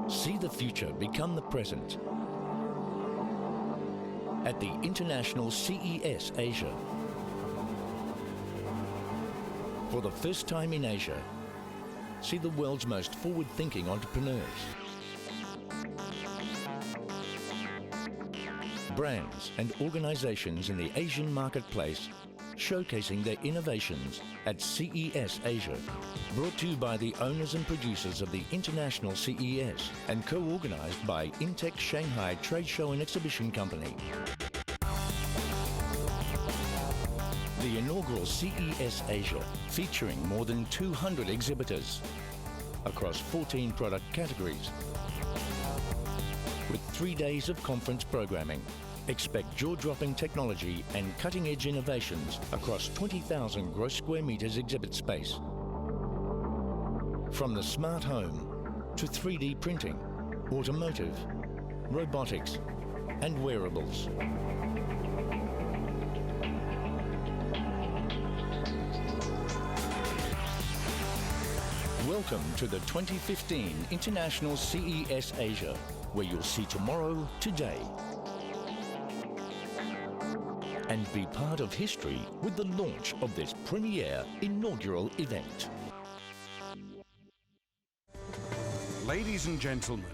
See the future become the present at the International CES Asia. For the first time in Asia, see the world's most forward-thinking entrepreneurs, brands and organizations in the Asian marketplace showcasing their innovations at CES Asia. Brought to you by the owners and producers of the International CES and co-organized by Intech Shanghai Trade Show and Exhibition Company. The inaugural CES Asia, featuring more than 200 exhibitors across 14 product categories. With 3 days of conference programming, expect jaw-dropping technology and cutting-edge innovations across 20,000 gross square meters exhibit space. From the smart home to 3D printing, automotive, robotics, and wearables. Welcome to the 2015 International CES Asia, where you'll see tomorrow today. And be part of history with the launch of this premier inaugural event. Ladies and gentlemen,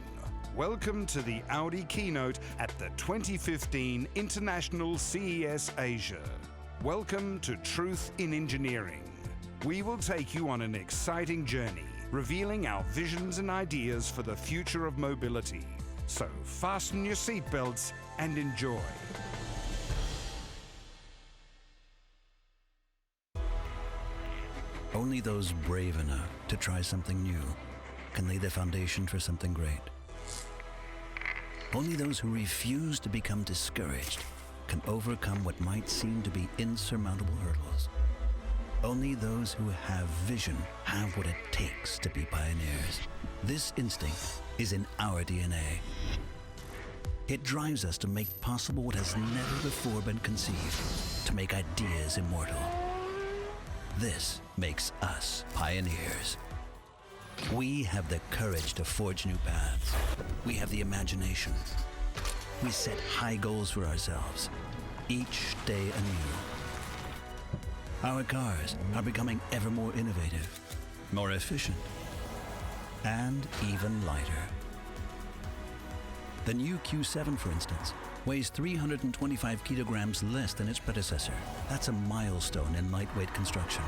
welcome to the Audi keynote at the 2015 International CES Asia. Welcome to Truth in Engineering. We will take you on an exciting journey, revealing our visions and ideas for the future of mobility. So fasten your seatbelts and enjoy. Only those brave enough to try something new can lay the foundation for something great. Only those who refuse to become discouraged can overcome what might seem to be insurmountable hurdles. Only those who have vision have what it takes to be pioneers. This instinct is in our DNA. It drives us to make possible what has never before been conceived, to make ideas immortal. This makes us pioneers. We have the courage to forge new paths. We have the imagination. We set high goals for ourselves, each day anew. Our cars are becoming ever more innovative, more efficient, and even lighter. The new Q7, for instance, weighs 325 kilograms less than its predecessor. That's a milestone in lightweight construction.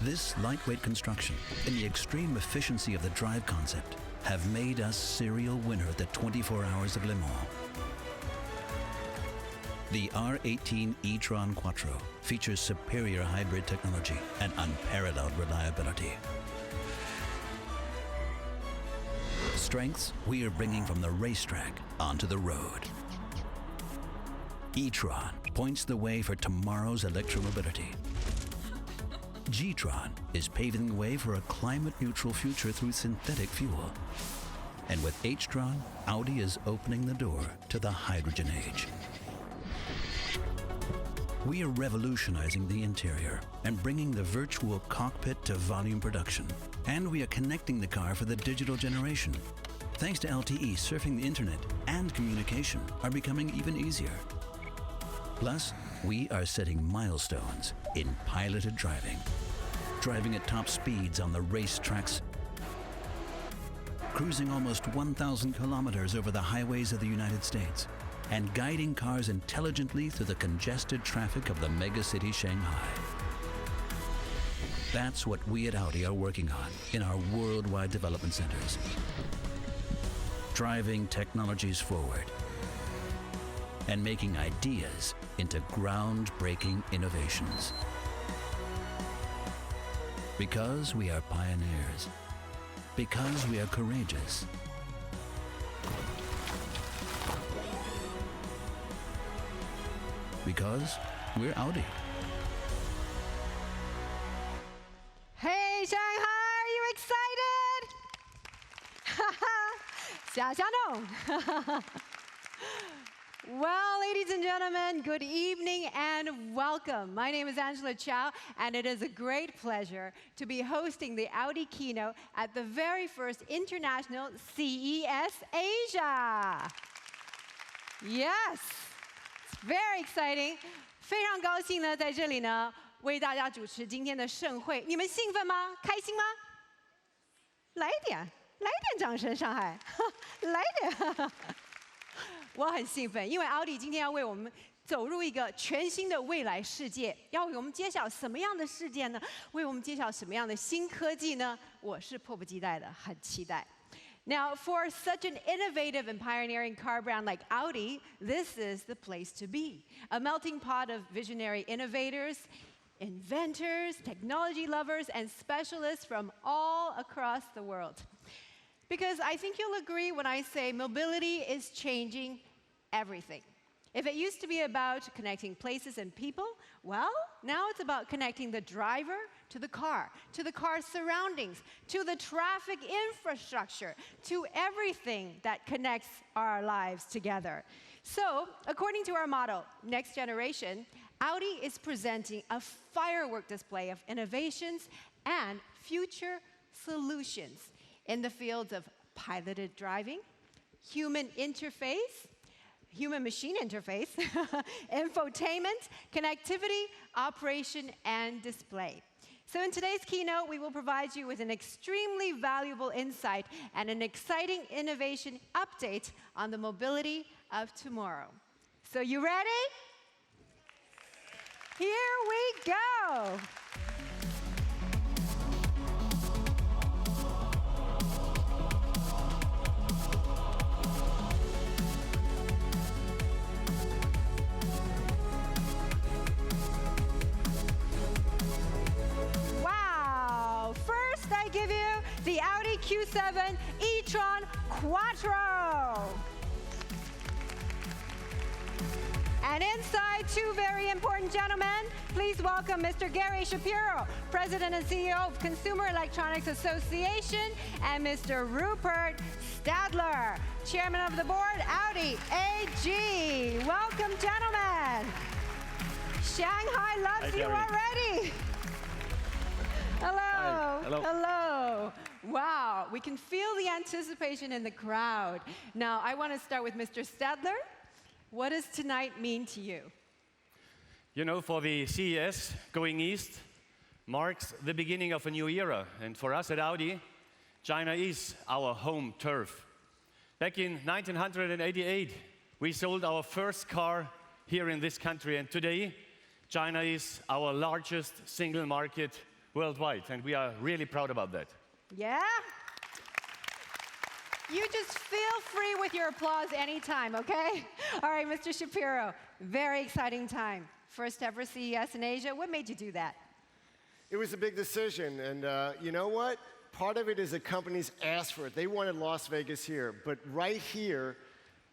This lightweight construction and the extreme efficiency of the drive concept have made us serial winner at the 24 Hours of Le Mans. The R18 e-tron Quattro features superior hybrid technology and unparalleled reliability. Strengths we are bringing from the racetrack onto the road. e-tron points the way for tomorrow's electromobility. G-tron is paving the way for a climate-neutral future through synthetic fuel. And with H-tron, Audi is opening the door to the hydrogen age. We are revolutionizing the interior and bringing the virtual cockpit to volume production. And we are connecting the car for the digital generation. Thanks to LTE, surfing the internet and communication are becoming even easier. Plus, we are setting milestones in piloted driving. Driving at top speeds on the racetracks, cruising almost 1,000 kilometers over the highways of the United States, and guiding cars intelligently through the congested traffic of the megacity Shanghai. That's what we at Audi are working on in our worldwide development centers. Driving technologies forward and making ideas into groundbreaking innovations. Because we are pioneers. Because we are courageous. Because we're Audi. Hey, Shanghai, are you excited? 想象中 Well, ladies and gentlemen, good evening and welcome. My name is Angela Chow, and it is a great pleasure to be hosting the Audi keynote at the very first international CES Asia. Yes, it's very exciting. 非常高兴呢，在这里呢，为大家主持今天的盛会。你们兴奋吗？开心吗？来一点，来一点掌声，上海，来一点。我很兴奋，因为奥迪今天要为我们走入一个全新的未来世界，要为我们揭晓什么样的世界呢？为我们揭晓什么样的新科技呢？我是迫不及待的，很期待。Now, for such an innovative and pioneering car brand like Audi, this is the place to be. A melting pot of visionary innovators, inventors, technology lovers, and specialists from all across the world. Because I think you'll agree when I say mobility is changing everything. If it used to be about connecting places and people, well, now it's about connecting the driver to the car's surroundings, to the traffic infrastructure, to everything that connects our lives together. So, according to our motto, Next Generation, Audi is presenting a firework display of innovations and future solutions in the fields of piloted driving, human-machine interface, infotainment, connectivity, operation, and display. So in today's keynote, we will provide you with an extremely valuable insight and an exciting innovation update on the mobility of tomorrow. So you ready? Here we go. I give you the Audi Q7 e-tron Quattro. And inside, two very important gentlemen. Please welcome Mr. Gary Shapiro, President and CEO of Consumer Electronics Association, and Mr. Rupert Stadler, Chairman of the Board, Audi AG. Welcome, gentlemen. Shanghai loves you already. Hello. Hello. Hello. Wow, we can feel the anticipation in the crowd. Now, I want to start with Mr. Stadler. What does tonight mean to you? You know, for the CES, going east marks the beginning of a new era. And for us at Audi, China is our home turf. Back in 1988, we sold our first car here in this country. And today, China is our largest single market worldwide, and we are really proud about that. Yeah? You just feel free with your applause anytime, okay? All right, Mr. Shapiro, very exciting time. First ever CES in Asia. What made you do that? It was a big decision, and you know what? Part of it is the companies asked for it. They wanted Las Vegas here, but right here,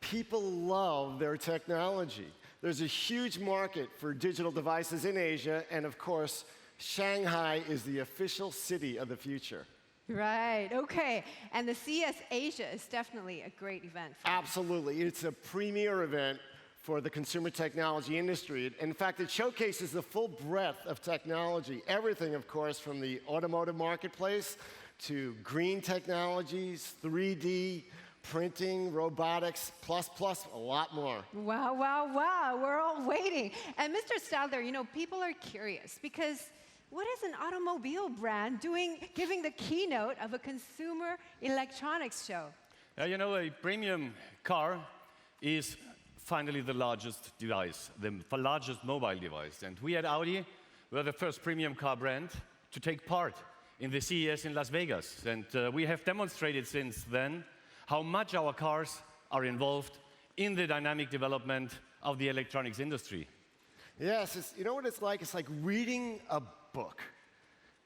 people love their technology. There's a huge market for digital devices in Asia, and of course, Shanghai is the official city of the future. Right, okay. And the CES Asia is definitely a great event for Absolutely. It's a premier event for the consumer technology industry. In fact, it showcases the full breadth of technology. Everything, of course, from the automotive marketplace to green technologies, 3D, printing, robotics, plus, a lot more. Wow, wow, wow. We're all waiting. And Mr. Stadler, you know, people are curious because what is an automobile brand giving the keynote of a consumer electronics show? You know, a premium car is finally the largest device, the largest mobile device. And we at Audi were the first premium car brand to take part in the CES in Las Vegas. And we have demonstrated since then how much our cars are involved in the dynamic development of the electronics industry. Yes, you know what it's like? It's like reading a book,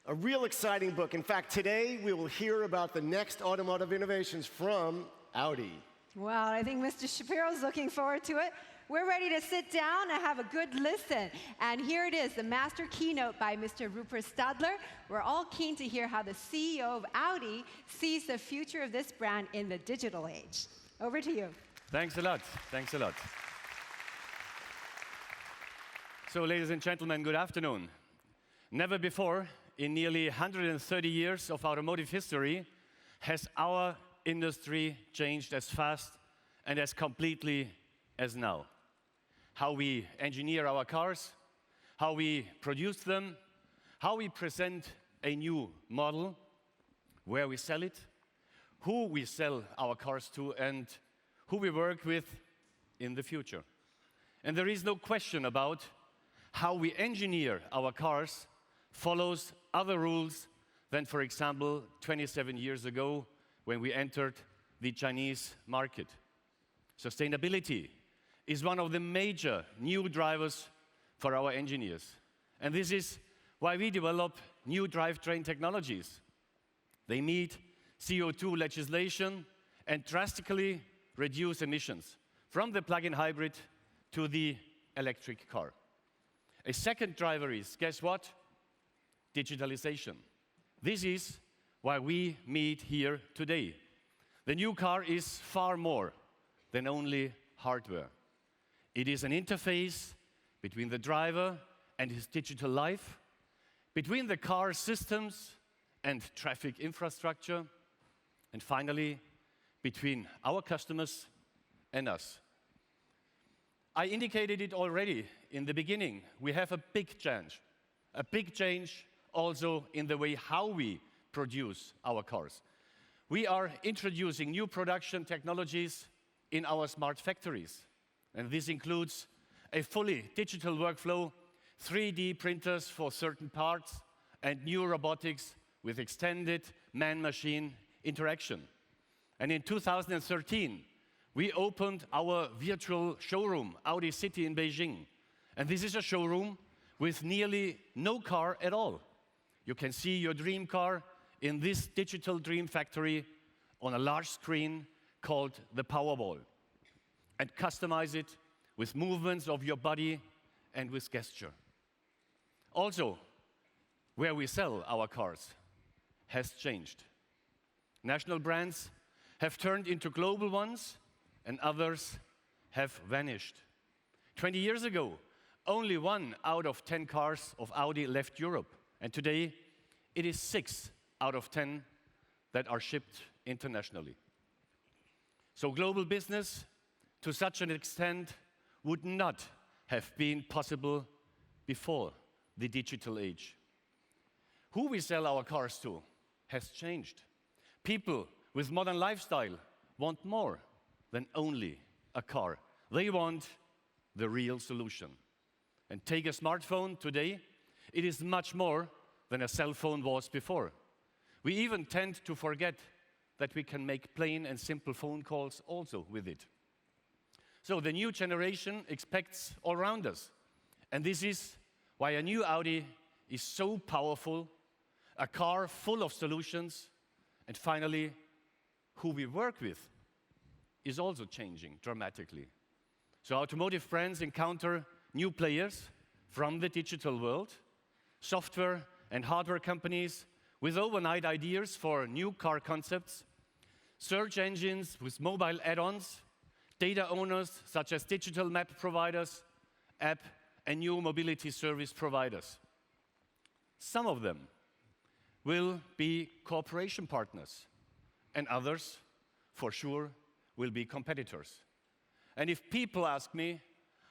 a real exciting book. In fact, today we will hear about the next automotive innovations from Audi. Well, I think Mr. Shapiro's looking forward to it. We're ready to sit down and have a good listen. And here it is, the master keynote by Mr. Rupert Stadler. We're all keen to hear how the CEO of Audi sees the future of this brand in the digital age. Over to you. Thanks a lot. Thanks a lot. So, ladies and gentlemen, good afternoon. Never before, in nearly 130 years of automotive history, has our industry changed as fast and as completely as now. How we engineer our cars, how we produce them, how we present a new model, where we sell it, who we sell our cars to, and who we work with in the future. And there is no question about how we engineer our cars follows other rules than, for example, 27 years ago when we entered the Chinese market. Sustainability is one of the major new drivers for our engineers. And this is why we develop new drivetrain technologies. They meet CO2 legislation and drastically reduce emissions from the plug-in hybrid to the electric car. A second driver is, guess what? Digitalization. This is why we meet here today. The new car is far more than only hardware. It is an interface between the driver and his digital life, between the car systems and traffic infrastructure, and finally, between our customers and us. I indicated it already in the beginning. We have a big change also in the way how we produce our cars. We are introducing new production technologies in our smart factories. And this includes a fully digital workflow, 3D printers for certain parts, and new robotics with extended man-machine interaction. And in 2013, we opened our virtual showroom, Audi City in Beijing. And this is a showroom with nearly no car at all. You can see your dream car in this digital dream factory on a large screen called the Powerball, and customize it with movements of your body and with gesture. Also, where we sell our cars has changed. National brands have turned into global ones, and others have vanished. 20 years ago, only 1 out of 10 cars of Audi left Europe, and today it is 6 out of 10 that are shipped internationally. So global business, to such an extent, would not have been possible before the digital age. Who we sell our cars to has changed. People with modern lifestyle want more than only a car. They want the real solution. And take a smartphone today, it is much more than a cell phone was before. We even tend to forget that we can make plain and simple phone calls also with it. So the new generation expects all around us. And this is why a new Audi is so powerful, a car full of solutions, and finally, who we work with is also changing dramatically. So automotive brands encounter new players from the digital world, software and hardware companies with overnight ideas for new car concepts, search engines with mobile add-ons, data owners such as digital map providers, app and new mobility service providers. Some of them will be cooperation partners, and others, for sure, will be competitors. And if people ask me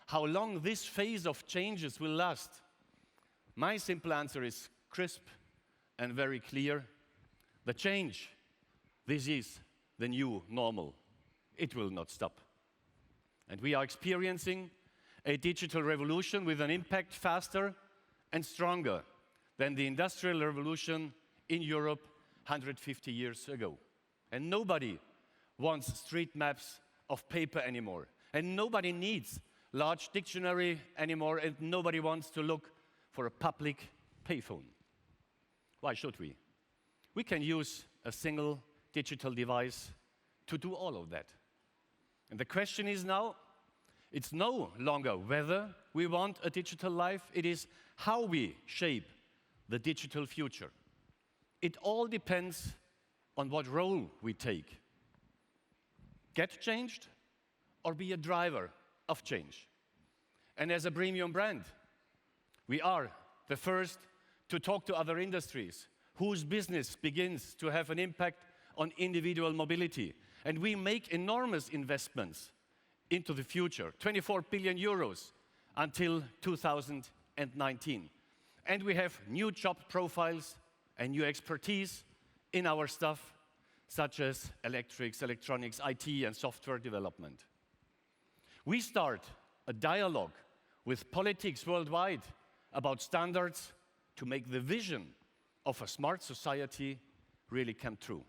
how long this phase of changes will last, my simple answer is crisp and very clear. The change, this is the new normal. It will not stop. And we are experiencing a digital revolution with an impact faster and stronger than the industrial revolution in Europe 150 years ago. And nobody wants street maps of paper anymore. And nobody needs large dictionary anymore, and nobody wants to look for a public payphone. Why should we? We can use a single digital device to do all of that. And the question is now, it's no longer whether we want a digital life, it is how we shape the digital future. It all depends on what role we take. Get changed or be a driver of change. And as a premium brand, We are the first to talk to other industries whose business begins to have an impact on individual mobility. And we make enormous investments into the future, 24 billion euros until 2019. And we have new job profiles and new expertise in our stuff, such as electrics, electronics, IT, and software development. We start a dialogue with politics worldwide about standards to make the vision of a smart society really come true.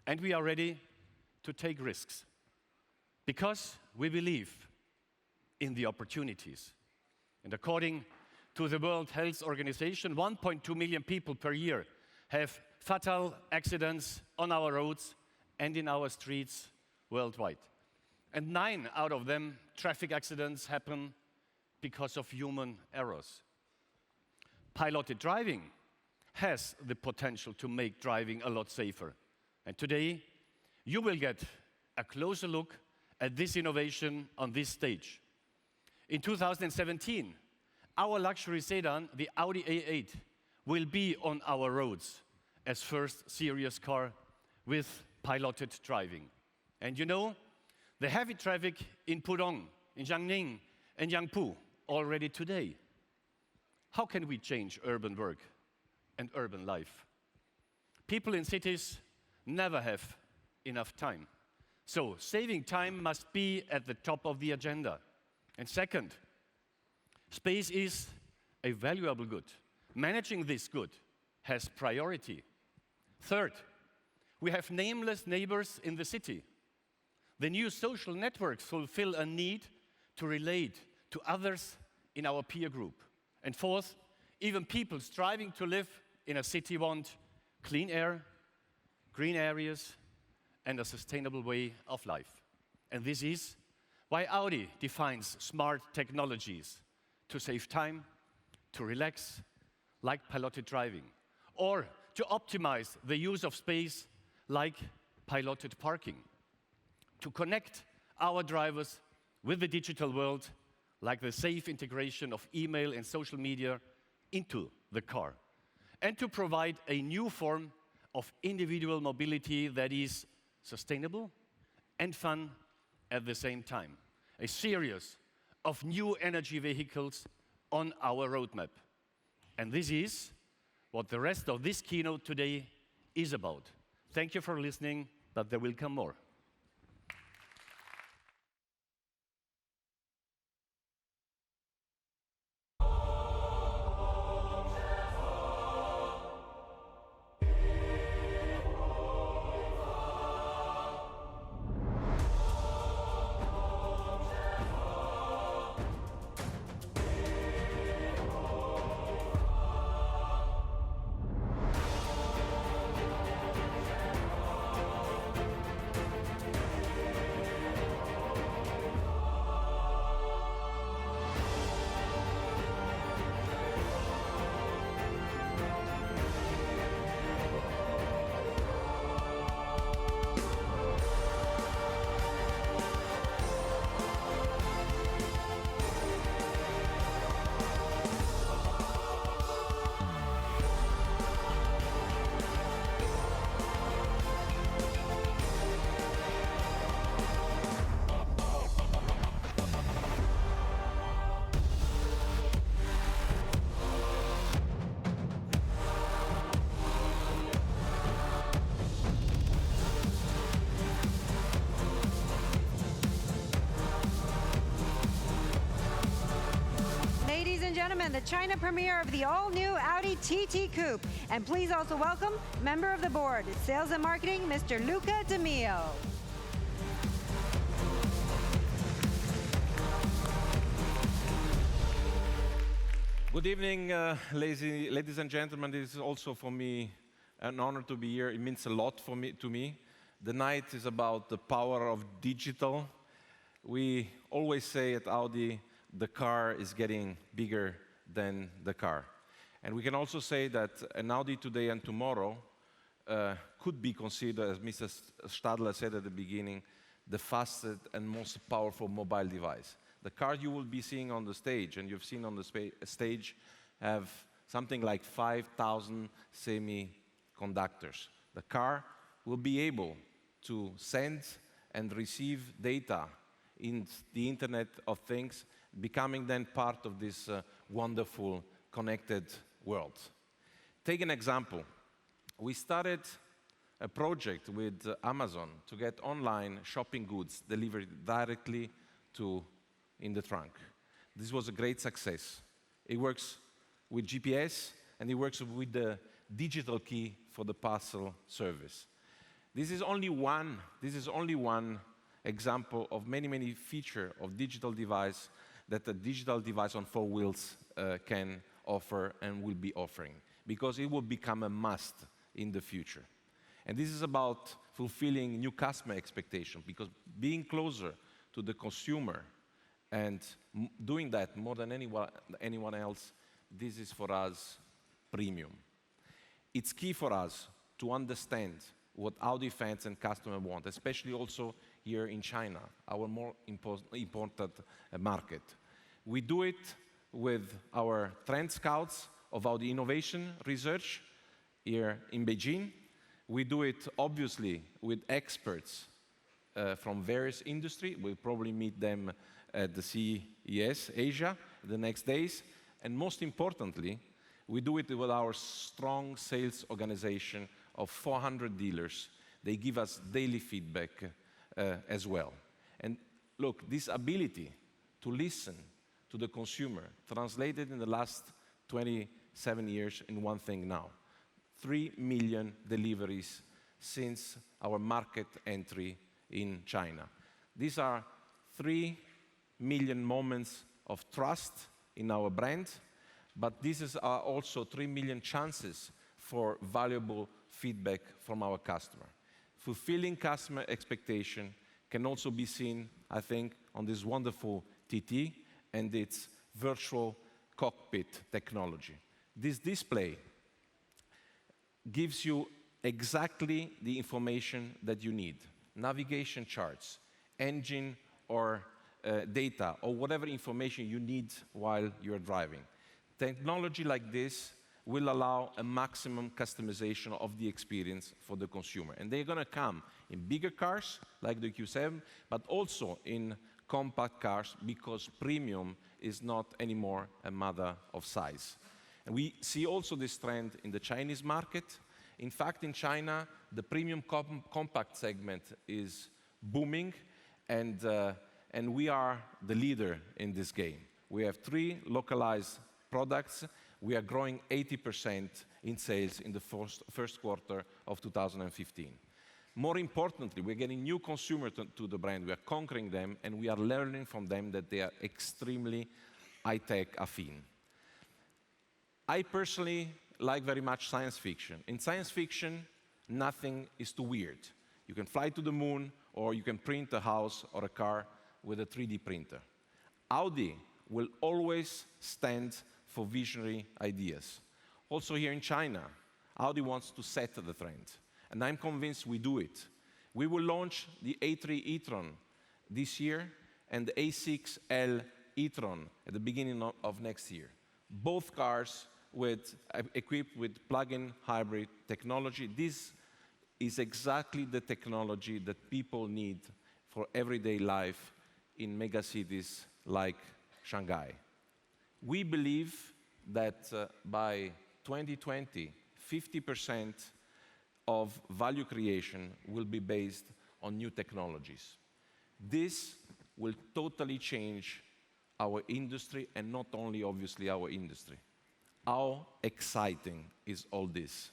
And we are ready to take risks because we believe in the opportunities. And according to the World Health Organization, 1.2 million people per year have fatal accidents on our roads and in our streets worldwide. And 9 out of them, traffic accidents, happen because of human errors. Piloted driving has the potential to make driving a lot safer. And today, you will get a closer look at this innovation on this stage. In 2017, our luxury sedan, the Audi A8, will be on our roads as first serious car with piloted driving. And you know, the heavy traffic in Pudong, in Jiangning, and Yangpu already today. How can we change urban work and urban life? People in cities never have enough time. So saving time must be at the top of the agenda. And second, space is a valuable good. Managing this good has priority. Third, we have nameless neighbors in the city. The new social networks fulfill a need to relate to others in our peer group. And fourth, even people striving to live in a city want clean air, green areas, and a sustainable way of life. And this is why Audi defines smart technologies to save time, to relax, like piloted driving, or to optimize the use of space, like piloted parking, to connect our drivers with the digital world, like the safe integration of email and social media into the car, and to provide a new form of individual mobility that is sustainable and fun at the same time. A series of new energy vehicles on our roadmap. And this is what the rest of this keynote today is about. Thank you for listening, but there will come more. The China premiere of the all-new Audi TT Coupe. And please also welcome member of the board, Sales and Marketing, Mr. Luca De Mio. Good evening, ladies and gentlemen. This is also for me an honor to be here. It means a lot to me. The night is about the power of digital. We always say at Audi, the car is getting bigger than the car. And we can also say that an Audi today and tomorrow could be considered, as Mr. Stadler said at the beginning, the fastest and most powerful mobile device. The cars you will be seeing on the stage, and you've seen on the stage, have something like 5,000 semiconductors. The car will be able to send and receive data in the Internet of Things, becoming then part of this wonderful connected world. Take an example. We started a project with Amazon to get online shopping goods delivered directly in the trunk. This was a great success. It works with GPS, and it works with the digital key for the parcel service. This is only one example of many, many features of digital device that a digital device on 4 wheels can offer and will be offering, because it will become a must in the future. And this is about fulfilling new customer expectations, because being closer to the consumer and doing that more than anyone else, this is for us premium. It's key for us to understand what Audi fans and customers want, especially also here in China, our more important market. We do it with our trend scouts of Audi innovation research here in Beijing. We do it, obviously, with experts from various industries. We'll probably meet them at the CES Asia the next days. And most importantly, we do it with our strong sales organization of 400 dealers. They give us daily feedback as well. And look, this ability to listen to the consumer translated in the last 27 years in one thing now. 3 million deliveries since our market entry in China. These are 3 million moments of trust in our brand, but these are also 3 million chances for valuable feedback from our customer. Fulfilling customer expectation can also be seen, I think, on this wonderful TT and its virtual cockpit technology. This display gives you exactly the information that you need. Navigation charts, engine or data, or whatever information you need while you're driving. Technology like this will allow a maximum customization of the experience for the consumer. And they're going to come in bigger cars, like the Q7, but also in compact cars, because premium is not anymore a matter of size. And we see also this trend in the Chinese market. In fact, in China, the premium compact segment is booming, and we are the leader in this game. We have 3 localized products. We are growing 80% in sales in the first quarter of 2015. More importantly, we're getting new consumers to the brand. We are conquering them, and we are learning from them that they are extremely high-tech affine. I personally like very much science fiction. In science fiction, nothing is too weird. You can fly to the moon, or you can print a house or a car with a 3D printer. Audi will always stand for visionary ideas. Also here in China, Audi wants to set the trend, and I'm convinced we do it. We will launch the A3 e-tron this year and the A6L e-tron at the beginning of next year. Both cars equipped with plug-in hybrid technology. This is exactly the technology that people need for everyday life in megacities like Shanghai. We believe that by 2020, 50% of value creation will be based on new technologies. This will totally change our industry, and not only, obviously, our industry. How exciting is all this?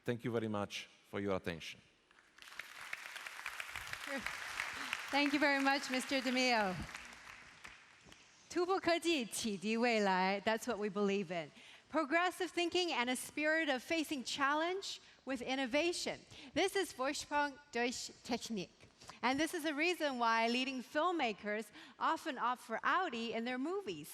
Thank you very much for your attention. Thank you very much, Mr. DeMeo. 突破科技，启迪未来. That's what we believe in. Progressive thinking and a spirit of facing challenge with innovation. This is Vorsprung durch Technik. And this is the reason why leading filmmakers often opt for Audi in their movies.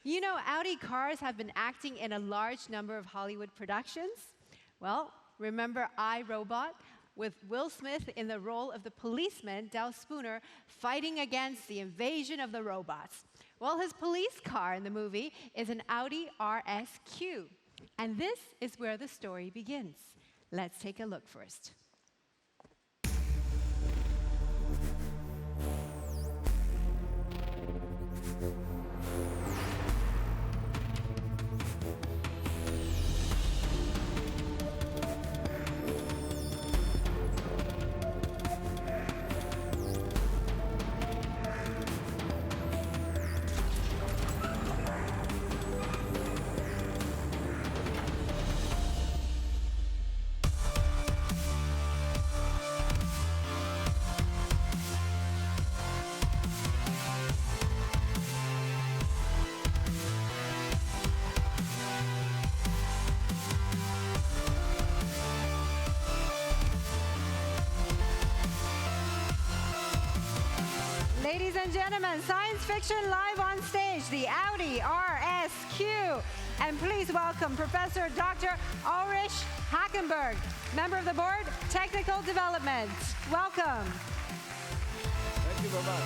You know, Audi cars have been acting in a large number of Hollywood productions. Well, remember I, Robot, with Will Smith in the role of the policeman, Dal Spooner, fighting against the invasion of the robots. Well, his police car in the movie is an Audi RSQ. And this is where the story begins. Let's take a look first. Ladies and gentlemen, science fiction live on stage, the Audi RSQ. And please welcome Professor Dr. Ulrich Hackenberg, member of the board, Technical Development. Welcome. Thank you very much.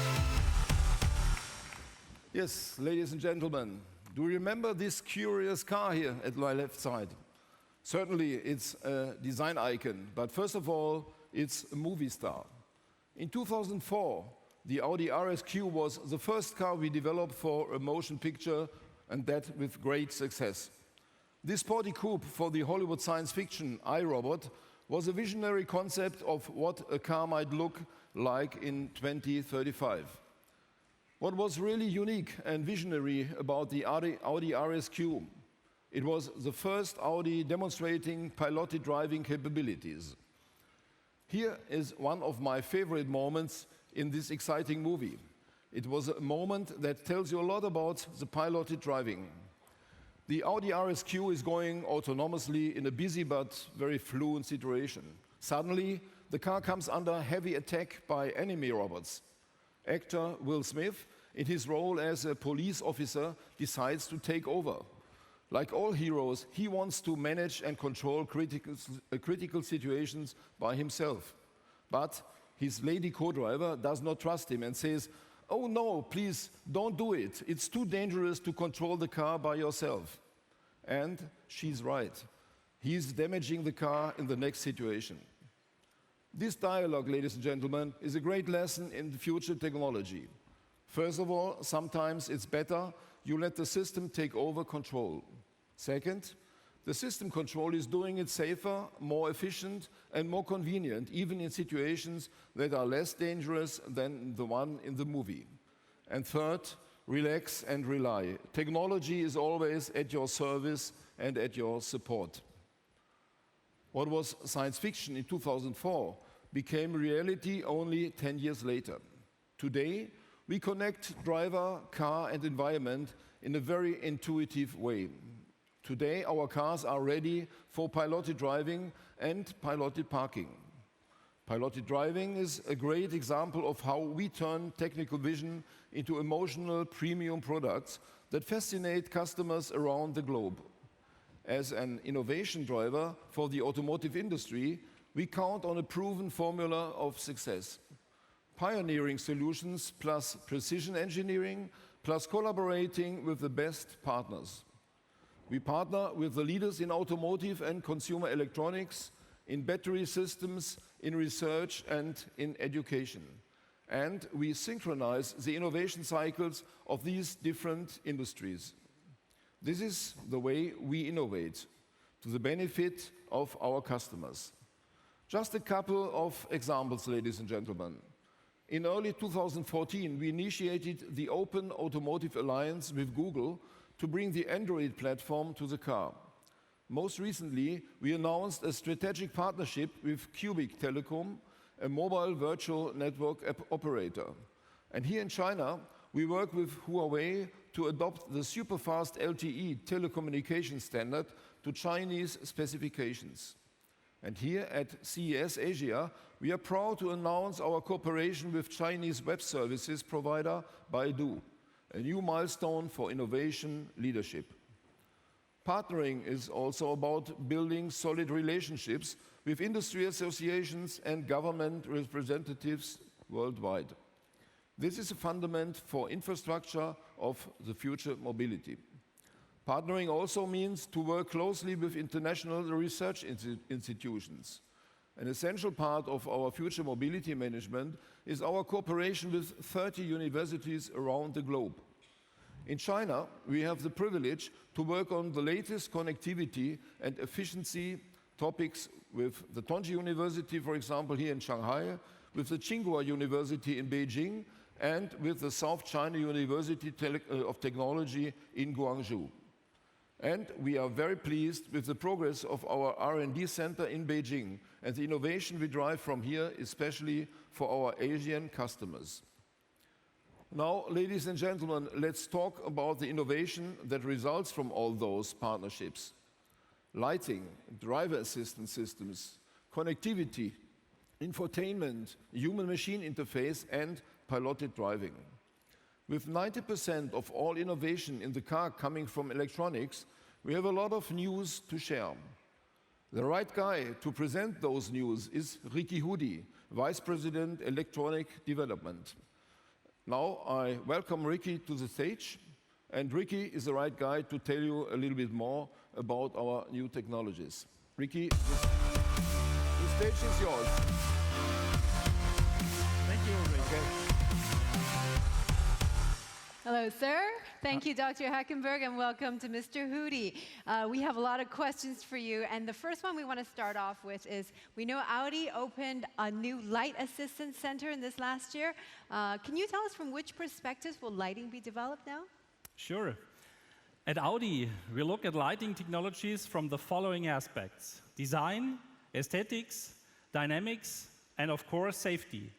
Yes, ladies and gentlemen, do you remember this curious car here at my left side? Certainly, it's a design icon, but first of all, it's a movie star. In 2004, the Audi RSQ was the first car we developed for a motion picture, and that with great success. This sporty coupe for the Hollywood science fiction iRobot was a visionary concept of what a car might look like in 2035. What was really unique and visionary about the Audi RSQ? It was the first Audi demonstrating piloted driving capabilities. Here is one of my favorite moments in this exciting movie. It was a moment that tells you a lot about the piloted driving. The Audi RSQ is going autonomously in a busy but very fluent situation. Suddenly, the car comes under heavy attack by enemy robots. Actor Will Smith, in his role as a police officer, decides to take over. Like all heroes, he wants to manage and control critical situations by himself. But his lady co-driver does not trust him and says, "Oh no, please don't do it. It's too dangerous to control the car by yourself." And she's right. He's damaging the car in the next situation. This dialogue, ladies and gentlemen, is a great lesson in future technology. First of all, sometimes it's better you let the system take over control. Second, the system control is doing it safer, more efficient, and more convenient, even in situations that are less dangerous than the one in the movie. And third, relax and rely. Technology is always at your service and at your support. What was science fiction in 2004 became reality only 10 years later. Today, we connect driver, car, and environment in a very intuitive way. Today, our cars are ready for piloted driving and piloted parking. Piloted driving is a great example of how we turn technical vision into emotional premium products that fascinate customers around the globe. As an innovation driver for the automotive industry, we count on a proven formula of success. Pioneering solutions plus precision engineering plus collaborating with the best partners. We partner with the leaders in automotive and consumer electronics, in battery systems, in research, and in education. And we synchronize the innovation cycles of these different industries. This is the way we innovate, to the benefit of our customers. Just a couple of examples, ladies and gentlemen. In early 2014, we initiated the Open Automotive Alliance with Google to bring the Android platform to the car. Most recently, we announced a strategic partnership with Cubic Telecom, a mobile virtual network operator. And here in China, we work with Huawei to adopt the superfast LTE telecommunication standard to Chinese specifications. And here at CES Asia, we are proud to announce our cooperation with Chinese web services provider Baidu, a new milestone for innovation leadership. Partnering is also about building solid relationships with industry associations and government representatives worldwide. This is a fundament for infrastructure of the future mobility. Partnering also means to work closely with international research institutions. An essential part of our future mobility management is our cooperation with 30 universities around the globe. In China, we have the privilege to work on the latest connectivity and efficiency topics with the Tongji University, for example, here in Shanghai, with the Tsinghua University in Beijing, and with the South China University of Technology in Guangzhou. And we are very pleased with the progress of our R&D center in Beijing and the innovation we drive from here, especially for our Asian customers. Now, ladies and gentlemen, let's talk about the innovation that results from all those partnerships. Lighting, driver assistance systems, connectivity, infotainment, human-machine interface, and piloted driving. With 90% of all innovation in the car coming from electronics, we have a lot of news to share. The right guy to present those news is Ricky Hoody, Vice President, Electronic Development. Now I welcome Ricky to the stage, and Ricky is the right guy to tell you a little bit more about our new technologies. Ricky, the stage is yours. Thank you, Ricky. Okay. Hello, sir. Thank you, Dr. Hackenberg, and welcome to Mr. Hoody. We have a lot of questions for you, and the first one we want to start off with is, we know Audi opened a new light assistance center in this last year. Can you tell us from which perspectives will lighting be developed now? Sure. At Audi, we look at lighting technologies from the following aspects: design, aesthetics, dynamics, and of course, safety.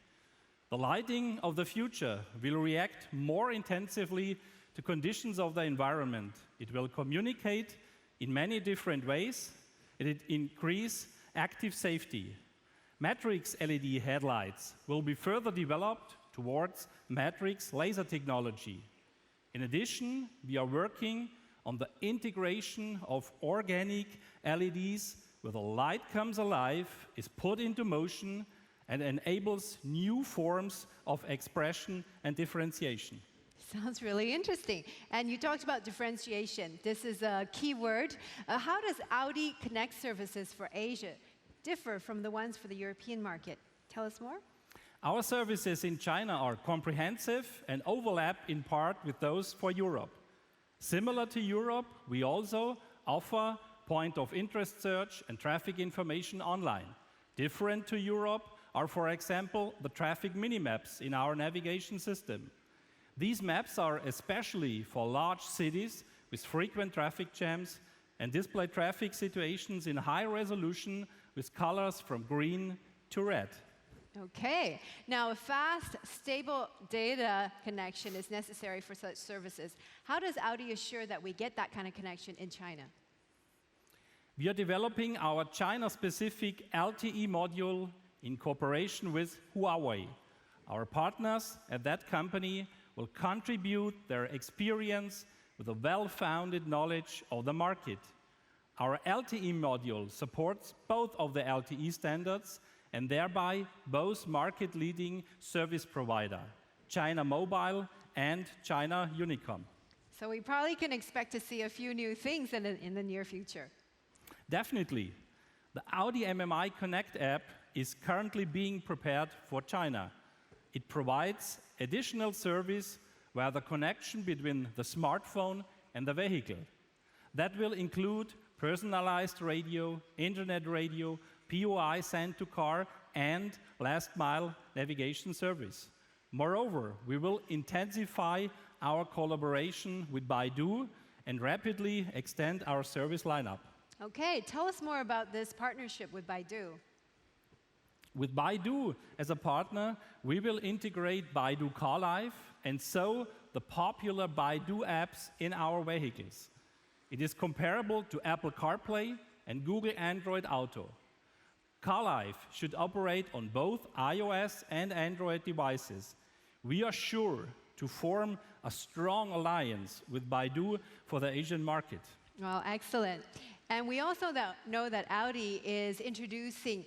The lighting of the future will react more intensively to conditions of the environment. It will communicate in many different ways, and it increase active safety. Matrix LED headlights will be further developed towards matrix laser technology. In addition, we are working on the integration of organic LEDs where the light comes alive, is put into motion, and enables new forms of expression and differentiation. Sounds really interesting. And you talked about differentiation. This is a key word. How does Audi Connect services for Asia differ from the ones for the European market? Tell us more. Our services in China are comprehensive and overlap in part with those for Europe. Similar to Europe, we also offer point of interest search and traffic information online. Different to Europe are, for example, the traffic mini-maps in our navigation system. These maps are especially for large cities with frequent traffic jams and display traffic situations in high resolution with colors from green to red. Okay. Now, a fast, stable data connection is necessary for such services. How does Audi assure that we get that kind of connection in China? We are developing our China-specific LTE module in cooperation with Huawei. Our partners at that company will contribute their experience with a well-founded knowledge of the market. Our LTE module supports both of the LTE standards and thereby both market-leading service provider, China Mobile and China Unicom. So we probably can expect to see a few new things in the near future. Definitely. The Audi MMI Connect app is currently being prepared for China. It provides additional service via the connection between the smartphone and the vehicle. That will include personalized radio, internet radio, POI sent to car, and last-mile navigation service. Moreover, we will intensify our collaboration with Baidu and rapidly extend our service lineup. Okay, tell us more about this partnership with Baidu. With Baidu as a partner, we will integrate Baidu Car Life and so the popular Baidu apps in our vehicles. It is comparable to Apple CarPlay and Google Android Auto. Car Life should operate on both iOS and Android devices. We are sure to form a strong alliance with Baidu for the Asian market. Well, excellent. And we also know that Audi is introducing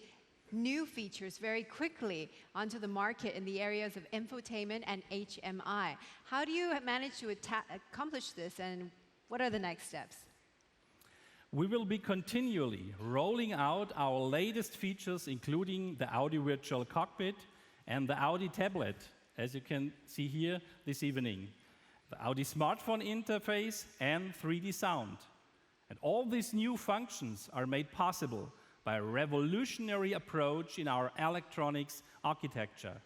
new features very quickly onto the market in the areas of infotainment and HMI. How do you manage to accomplish this, and what are the next steps? We will be continually rolling out our latest features, including the Audi Virtual Cockpit and the Audi Tablet, as you can see here this evening, the Audi smartphone interface and 3D sound. And all these new functions are made possible by a revolutionary approach in our electronics architecture.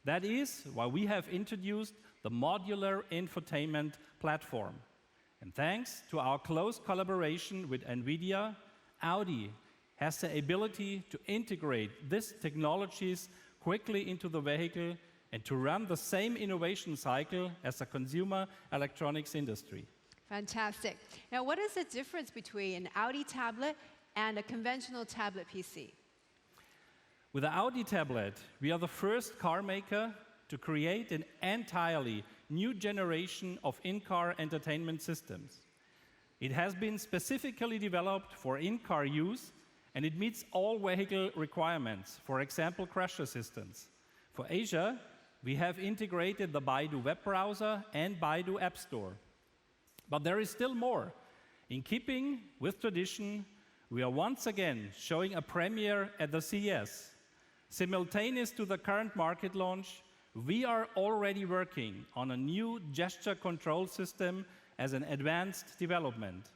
That is why we have introduced the modular infotainment platform. And thanks to our close collaboration with NVIDIA, Audi has the ability to integrate these technologies quickly into the vehicle and to run the same innovation cycle as the consumer electronics industry. Fantastic. Now, what is the difference between an Audi tablet and a conventional tablet PC? With the Audi Tablet, we are the first car maker to create an entirely new generation of in-car entertainment systems. It has been specifically developed for in-car use, and it meets all vehicle requirements, for example, crash assistance. For Asia, we have integrated the Baidu web browser and Baidu App Store. But there is still more. In keeping with tradition, we are once again showing a premiere at the CES. Simultaneous to the current market launch, we are already working on a new gesture control system as an advanced development.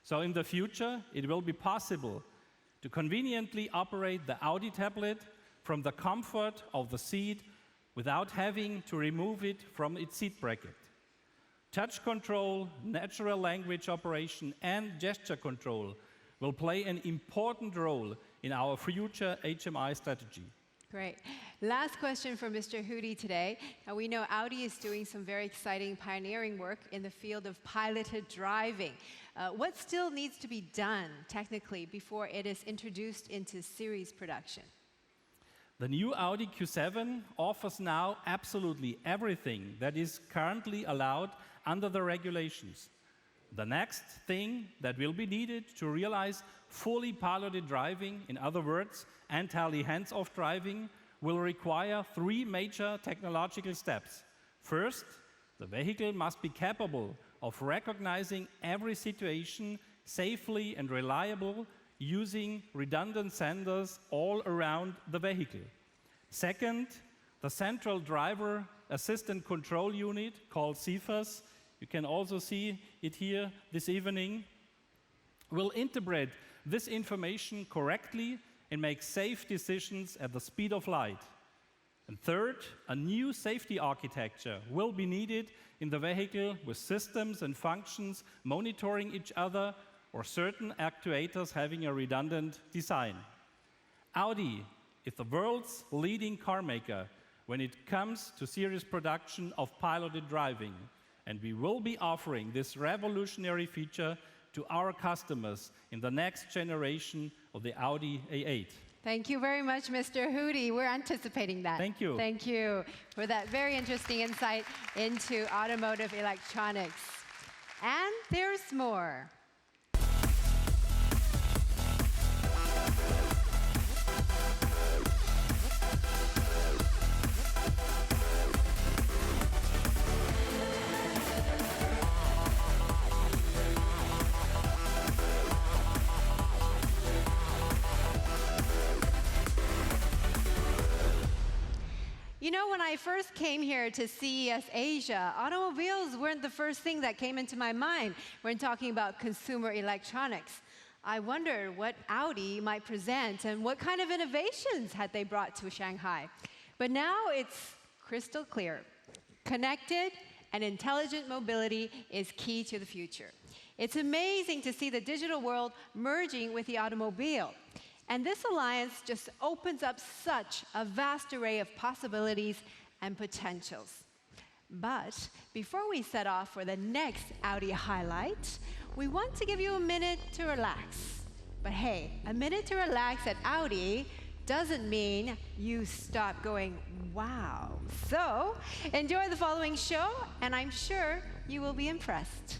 So in the future, it will be possible to conveniently operate the Audi tablet from the comfort of the seat without having to remove it from its seat bracket. Touch control, natural language operation, and gesture control will play an important role in our future HMI strategy. Great. Last question for Mr. Hudi today. Now, we know Audi is doing some very exciting pioneering work in the field of piloted driving. What still needs to be done technically before it is introduced into series production? The new Audi Q7 offers now absolutely everything that is currently allowed under the regulations. The next thing that will be needed to realize fully piloted driving, in other words, entirely hands-off driving, will require three major technological steps. First, the vehicle must be capable of recognizing every situation safely and reliably using redundant sensors all around the vehicle. Second, the central driver assistant control unit, called CEFAS, you can also see it here this evening, will interpret this information correctly and make safe decisions at the speed of light. And third, a new safety architecture will be needed in the vehicle with systems and functions monitoring each other or certain actuators having a redundant design. Audi is the world's leading car maker when it comes to series production of piloted driving, and we will be offering this revolutionary feature to our customers in the next generation of the Audi A8. Thank you very much, Mr. Hudi. We're anticipating that. Thank you. Thank you for that very interesting insight into automotive electronics. And there's more. You know, when I first came here to CES Asia, automobiles weren't the first thing that came into my mind when talking about consumer electronics. I wondered what Audi might present and what kind of innovations had they brought to Shanghai. But now it's crystal clear. Connected and intelligent mobility is key to the future. It's amazing to see the digital world merging with the automobile. And this alliance just opens up such a vast array of possibilities and potentials. But before we set off for the next Audi highlight, we want to give you a minute to relax. But hey, a minute to relax at Audi doesn't mean you stop going, wow. So enjoy the following show, and I'm sure you will be impressed.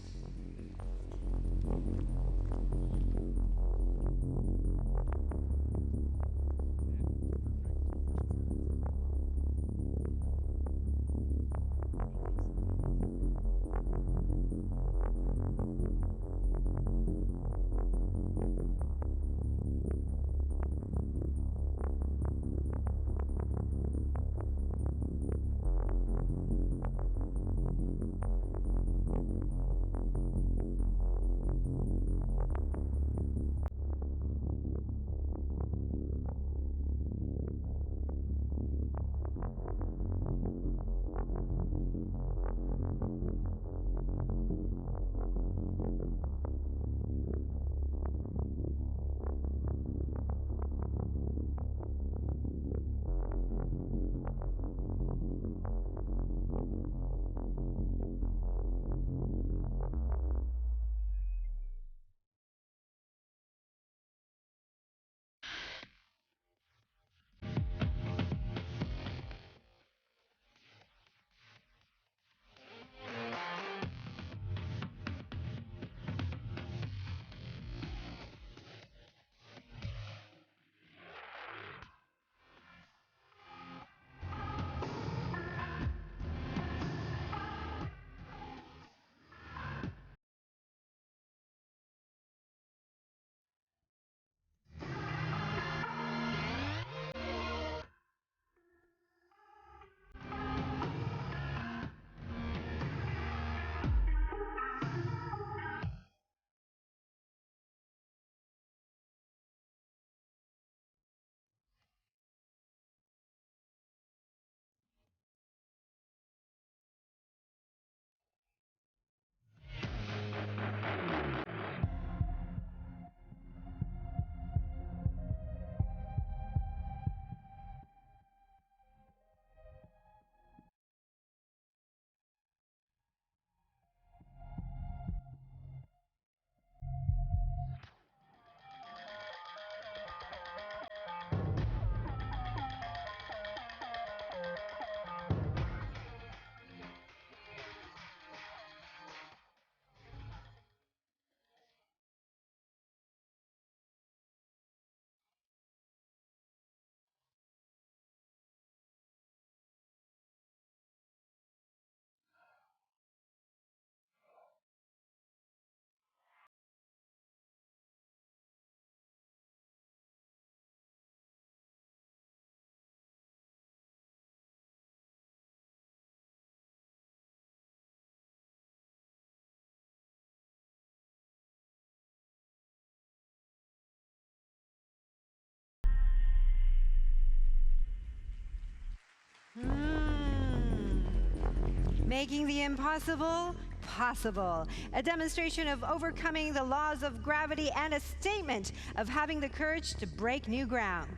making the impossible possible. A demonstration of overcoming the laws of gravity and a statement of having the courage to break new ground.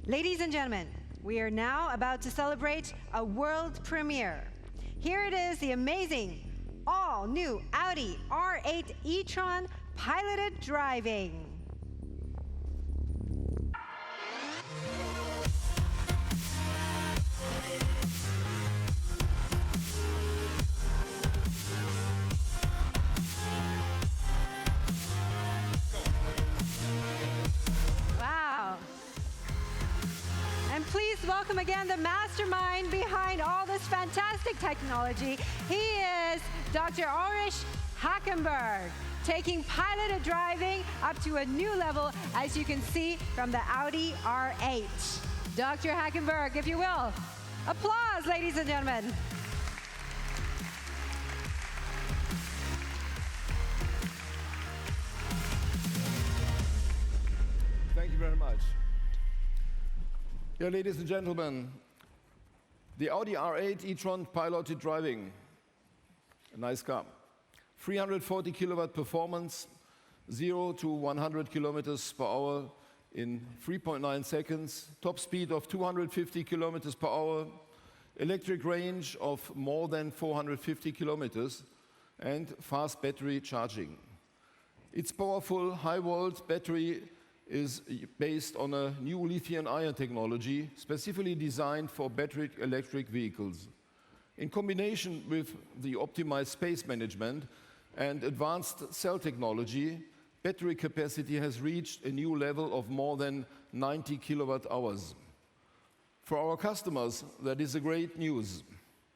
Ladies and gentlemen, we are now about to celebrate a world premiere. Here it is, the amazing, all-new Audi R8 e-tron piloted driving. Please welcome again the mastermind behind all this fantastic technology. He is Dr. Ulrich Hackenberg, taking piloted driving up to a new level, as you can see from the Audi R8. Dr. Hackenberg, if you will. Applause, ladies and gentlemen. Thank you very much. Yeah, ladies and gentlemen, the Audi R8 e-tron piloted driving, a nice car. 340 kilowatt performance, 0 to 100 kilometers per hour in 3.9 seconds, top speed of 250 kilometers per hour, electric range of more than 450 kilometers, and fast battery charging. Its powerful high-volt battery is based on a new lithium-ion technology specifically designed for battery electric vehicles. In combination with the optimized space management and advanced cell technology, battery capacity has reached a new level of more than 90 kilowatt hours. For our customers, that is a great news.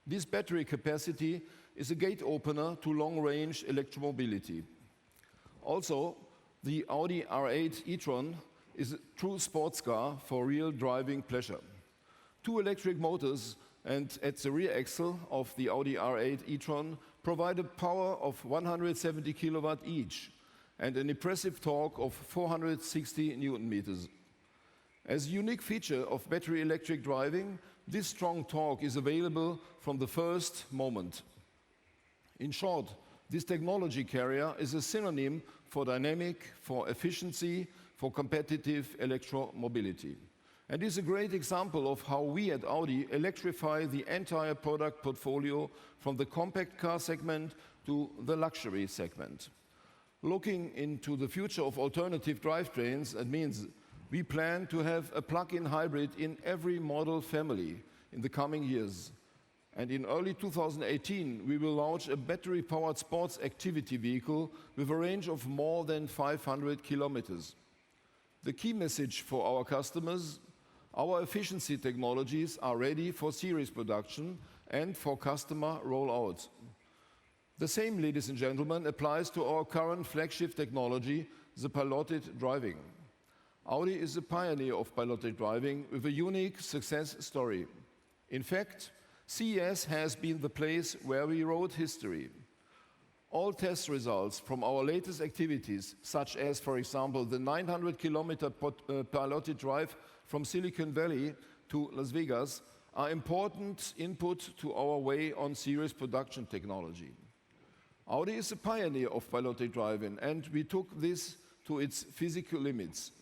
This battery capacity is a gate opener to long-range electromobility. Also, the Audi R8 e-tron is a true sports car for real driving pleasure. 2 electric motors and at the rear axle of the Audi R8 e-tron provide a power of 170 kilowatt each and an impressive torque of 460 Newton meters. As a unique feature of battery electric driving, this strong torque is available from the first moment. In short, this technology carrier is a synonym for dynamic, for efficiency, for competitive electromobility. And is a great example of how we at Audi electrify the entire product portfolio from the compact car segment to the luxury segment. Looking into the future of alternative drivetrains, that means we plan to have a plug-in hybrid in every model family in the coming years. And in early 2018, we will launch a battery-powered sports activity vehicle with a range of more than 500 kilometers. The key message for our customers: our efficiency technologies are ready for series production and for customer rollout. The same, ladies and gentlemen, applies to our current flagship technology, the piloted driving. Audi is a pioneer of piloted driving with a unique success story. In fact, CES has been the place where we wrote history. All test results from our latest activities, such as, for example, the 900-kilometer piloted drive from Silicon Valley to Las Vegas, are important input to our way on series production technology. Audi is a pioneer of piloted driving, and we took this to its physical limits.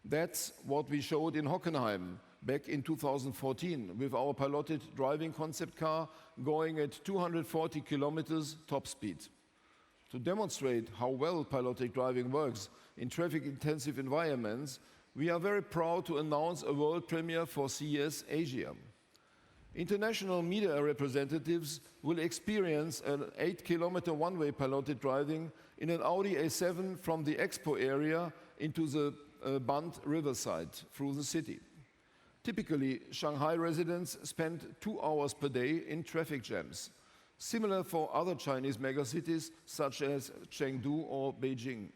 That's what we showed in Hockenheim back in 2014 with our piloted driving concept car going at 240 kilometers top speed. To demonstrate how well piloted driving works in traffic-intensive environments, we are very proud to announce a world premiere for CES Asia. International media representatives will experience an 8-kilometer one-way piloted driving in an Audi A7 from the expo area into the Bund riverside through the city. Typically, Shanghai residents spend 2 hours per day in traffic jams, similar for other Chinese megacities such as Chengdu or Beijing.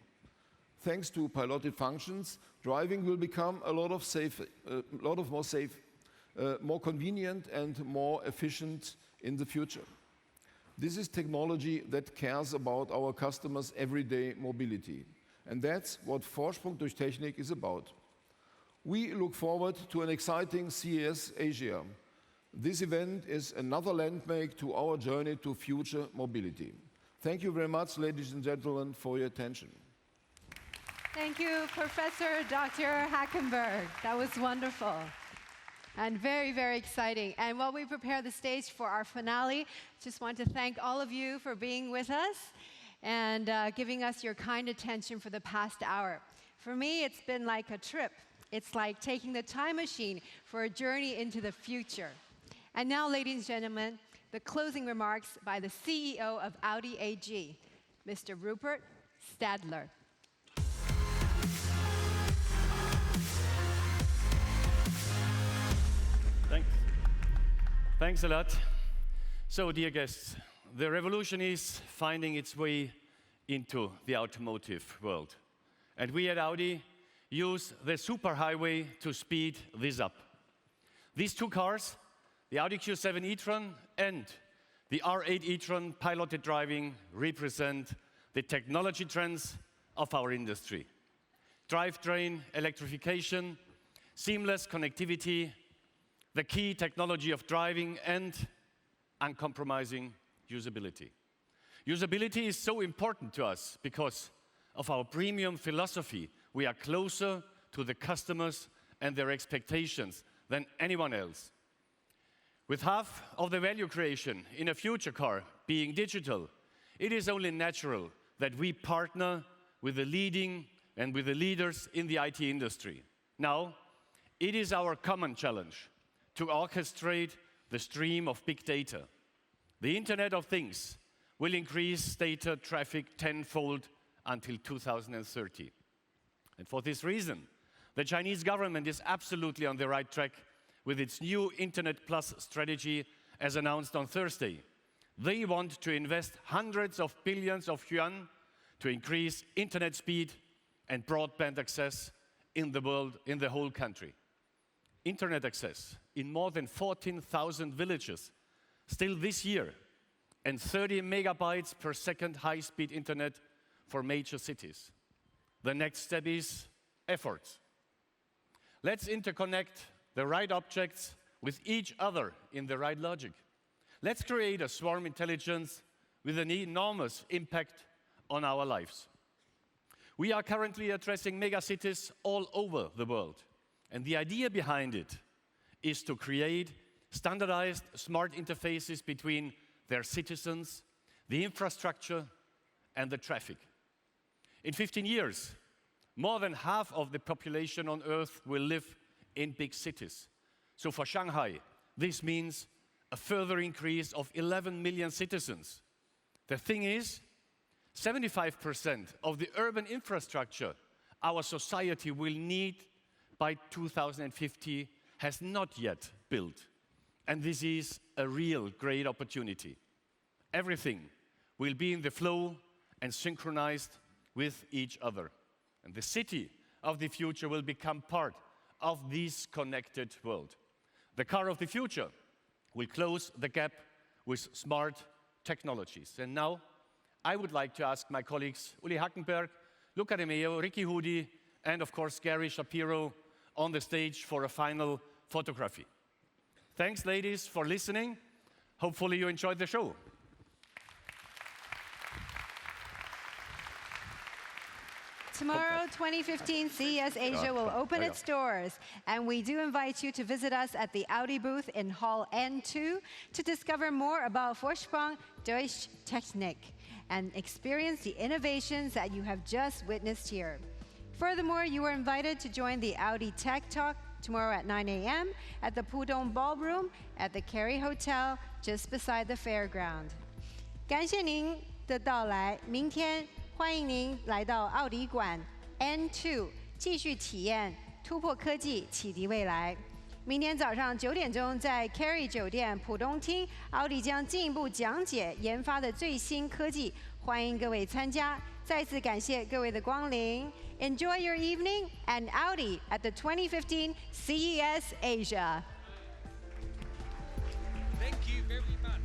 Thanks to piloted functions, driving will become a lot more safe, more convenient and more efficient in the future. This is technology that cares about our customers' everyday mobility. And that's what Vorsprung durch Technik is about. We look forward to an exciting CES Asia. This event is another landmark to our journey to future mobility. Thank you very much, ladies and gentlemen, for your attention. Thank you, Professor Dr. Hackenberg. That was wonderful and very, very exciting. And while we prepare the stage for our finale, just want to thank all of you for being with us and giving us your kind attention for the past hour. For me, it's been like a trip. It's like taking the time machine for a journey into the future. And now, ladies and gentlemen, the closing remarks by the CEO of Audi AG, Mr. Rupert Stadler. Thanks a lot. So, dear guests, the revolution is finding its way into the automotive world. And we at Audi use the superhighway to speed this up. These two cars, the Audi Q7 e-tron and the R8 e-tron piloted driving, represent the technology trends of our industry. Drivetrain electrification, seamless connectivity, the key technology of driving, and uncompromising usability. Usability is so important to us because of our premium philosophy. We are closer to the customers and their expectations than anyone else. With half of the value creation in a future car being digital, it is only natural that we partner with the leading and with the leaders in the IT industry. Now, it is our common challenge to orchestrate the stream of big data. The Internet of Things will increase data traffic tenfold until 2030. And for this reason, the Chinese government is absolutely on the right track with its new Internet Plus strategy as announced on Thursday. They want to invest hundreds of billions of yuan to increase internet speed and broadband access in the world, in the whole country. Internet access in more than 14,000 villages still this year, and 30 megabytes per second high-speed internet for major cities. The next step is efforts. Let's interconnect the right objects with each other in the right logic. Let's create a swarm intelligence with an enormous impact on our lives. We are currently addressing megacities all over the world. And the idea behind it is to create standardized smart interfaces between their citizens, the infrastructure, and the traffic. In 15 years, more than half of the population on Earth will live in big cities. So for Shanghai, this means a further increase of 11 million citizens. The thing is, 75% of the urban infrastructure our society will need by 2050 has not yet built. And this is a real great opportunity. Everything will be in the flow and synchronized with each other. And the city of the future will become part of this connected world. The car of the future will close the gap with smart technologies. And now, I would like to ask my colleagues, Uli Hackenberg, Luca De Meo, Ricky Hoody, and of course, Gary Shapiro, on the stage for a final photography. Thanks, ladies, for listening. Hopefully you enjoyed the show. Tomorrow, 2015 CES Asia will open its doors, and we do invite you to visit us at the Audi booth in Hall N2 to discover more about Vorsprung durch Technik and experience the innovations that you have just witnessed here. Furthermore, you are invited to join the Audi Tech Talk tomorrow at 9 a.m. at the Pudong Ballroom at the Kerry Hotel just beside the fairground. 感谢您的到来，明天欢迎您来到奥迪馆 N2 继续体验突破科技，启迪未来。明天早上9点钟在 Kerry 酒店浦东厅，奥迪将进一步讲解研发的最新科技，欢迎各位参加。再次感谢各位的光临。Enjoy your evening and Audi at the 2015 CES Asia. Thank you very much.